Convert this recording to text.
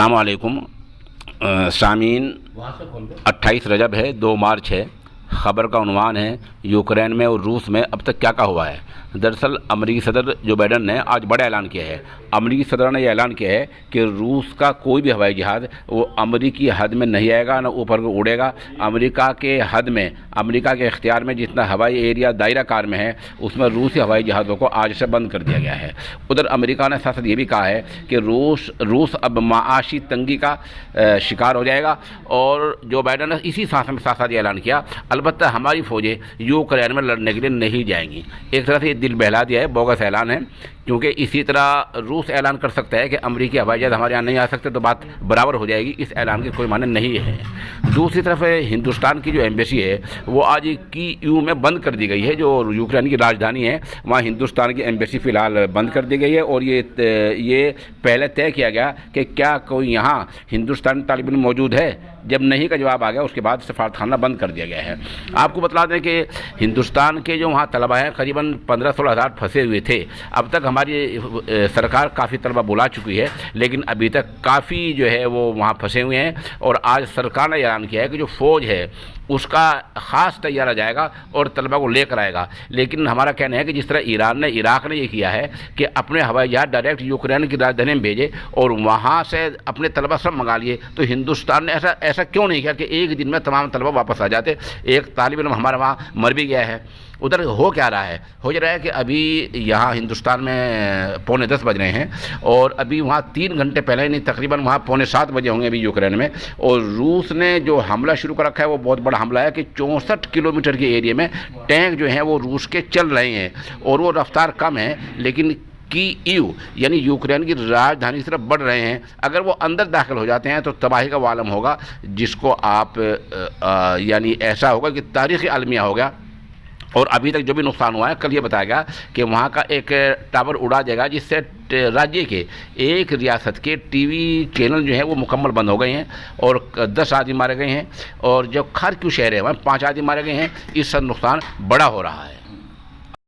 अस्सलाम वालेकुम सामीन। 28 रजब है, 2 मार्च है। ख़बर का उन्वान है यूक्रेन में और रूस में अब तक क्या क्या हुआ है। दरअसल अमरीकी सदर जो बाइडन ने आज बड़ा ऐलान किया है। अमरीकी सदर ने यह ऐलान किया है कि रूस का कोई भी हवाई जहाज़ वो अमरीकी हद में नहीं आएगा, ना ऊपर को उड़ेगा। अमरीका के हद में, अमरीका के इख्तियार में जितना हवाई एरिया दायरा कार में है उसमें रूसी हवाई जहाज़ों को आज से बंद कर दिया गया है। उधर अमरीका ने साथ साथ ये भी कहा है कि रूस अब माशी तंगी का शिकार हो जाएगा। और जो बाइडन ने इसी साथ साथ ये ऐलान किया, अलबत्ता हमारी फ़ौजें यूक्रेन में लड़ने के लिए नहीं जाएंगी। एक तरह से ये दिल बहला दिया है, बोगस ऐलान है, क्योंकि इसी तरह रूस ऐलान कर सकता है कि अमरीकी हवाई जहाज़ हमारे यहाँ नहीं आ सकते तो बात बराबर हो जाएगी। इस ऐलान के कोई माने नहीं है। दूसरी तरफ हिंदुस्तान की जो एम्बेसी है वो आज कीव में बंद कर दी गई है, जो यूक्रेन की राजधानी है। वहाँ हिंदुस्तान की एम्बेसी फ़िलहाल बंद कर दी गई है। और ये पहले तय किया गया कि क्या कोई यहाँ हिंदुस्तानी तालिब इल्म मौजूद है। जब नहीं का जवाब आ गया उसके बाद सफारतखाना बंद कर दिया गया है। आपको बता दें कि हिंदुस्तान के जो वहाँ तलबा हैं करीबन 15-16 हज़ार फंसे हुए थे। अब तक हमारी सरकार काफ़ी तलबा बुला चुकी है, लेकिन अभी तक काफ़ी जो है वो वहाँ फंसे हुए हैं। और आज सरकार ने ऐलान किया है कि जो फ़ौज है उसका ख़ास तैयारा जाएगा और तलबा को लेकर आएगा। लेकिन हमारा कहना है कि जिस तरह ईरान ने, इराक ने ये किया है कि अपने हवाई जहाज़ डायरेक्ट यूक्रेन की राजधानी में भेजे और वहाँ से अपने तलबा सब मंगा लिए, तो हिंदुस्तान ने ऐसा क्यों नहीं किया कि एक दिन में तमाम तलबा वापस आ जाते। एक तालिब इल्म हमारा वहाँ मर भी गया है। उधर हो क्या रहा है, हो जा रहा है कि अभी यहाँ हिंदुस्तान में 9:45 बज रहे हैं और अभी वहाँ 3 घंटे पहले, नहीं तकरीबन वहाँ 6:45 बजे होंगे अभी यूक्रेन में। और रूस ने जो हमला शुरू कर रखा है वो बहुत बड़ा हमला है कि 64 किलोमीटर के एरिया में टैंक जो हैं वो रूस के चल रहे हैं और वो रफ्तार कम है, लेकिन कीव यानी यूक्रेन की राजधानी की तरफ बढ़ रहे हैं। अगर वो अंदर दाखिल हो जाते हैं तो तबाही का वालम होगा, जिसको आप यानी ऐसा होगा कि तारीख़ी अलमिया होगा। और अभी तक जो भी नुकसान हुआ है, कल ये बताया गया कि वहाँ का एक टावर उड़ा जाएगा, जिससे राज्य के एक रियासत के टीवी चैनल जो हैं वो मुकम्मल बंद हो गए हैं और 10 आदमी मारे गए हैं। और जो खार्किव शहर है वहाँ 5 आदमी मारे गए हैं। इससे नुकसान बड़ा हो रहा है।